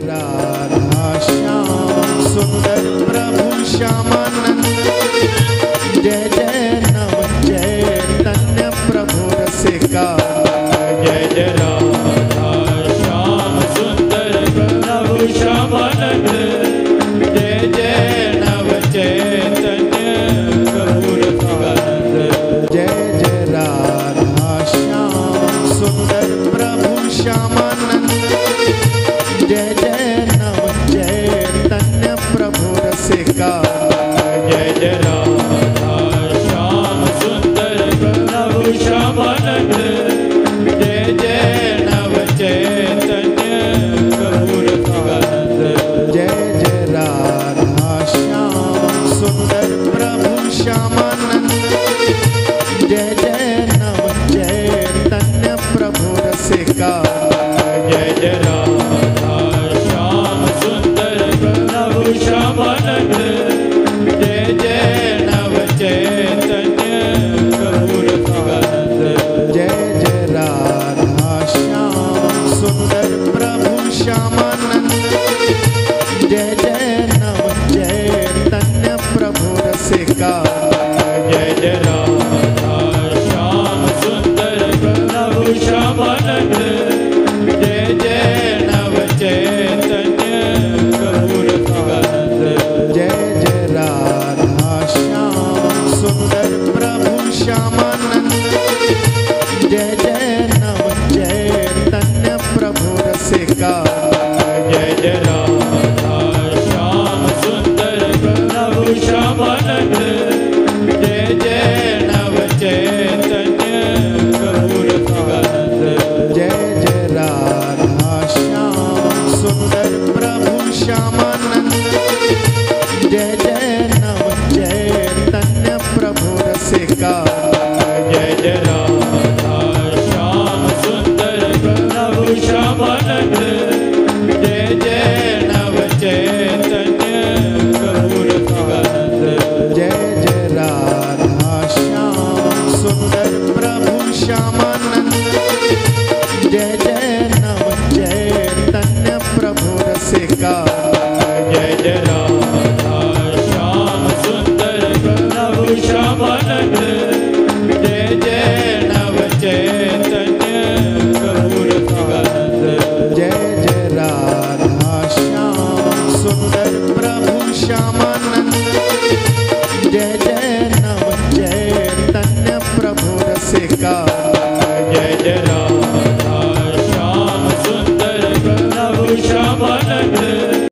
राधा श्याम सुंदर प्रभु श्यामानंद। जय जय नव चैतन्य प्रभु रसिका। जय जय राधा श्याम सुंदर प्रभु श्यामानंद। जय जय नव चैतन्य प्रभु रसिकानंद। जय जय राधा श्याम सुंदर प्रभु श्यामानंद। जय जय नव चैतन्य प्रभु रसिका। जय जय राधा श्याम सुंदर प्रभु श्यामानंद। जय जय नव चैतन्य प्रभु रसिकानंद। जय जय राधा श्याम सुंदर प्रभु श्यामानंद। जय जय नव चैतन्य प्रभु रसिका। जय जय राधा श्याम सुंदर प्रभु श्यामानंद। जय जय नव चैतन्य प्रभु रसिकानंद। जय जय राधा श्याम सुंदर प्रभु श्यामानंद। जय जय नव चैतन्य प्रभु रसिका। जय जय राधा श्याम सुंदर प्रभु श्यामानंद। जय जय नव चैतन्य प्रभु रसिकानंद। जय जय राधा श्याम सुंदर प्रभु श्यामानंद। जय जय नव चैतन्य प्रभु रसिका। जय जय राधा श्याम सुंदर प्रभु श्यामानंद। जय जय नव चैतन्य प्रभु रसिकानंद। जय जय राधा श्याम सुंदर प्रभु श्यामानंद। जय जय नव चैतन्य प्रभु रसिका। जय जय राधा श्याम सुंदर प्रभु श्यामानंद। जय जय नव चैतन्य प्रभु रसिकानंद। जय जय राधा श्याम सुंदर प्रभु श्यामानंद। जय जय नव चैतन्य प्रभु रसिका।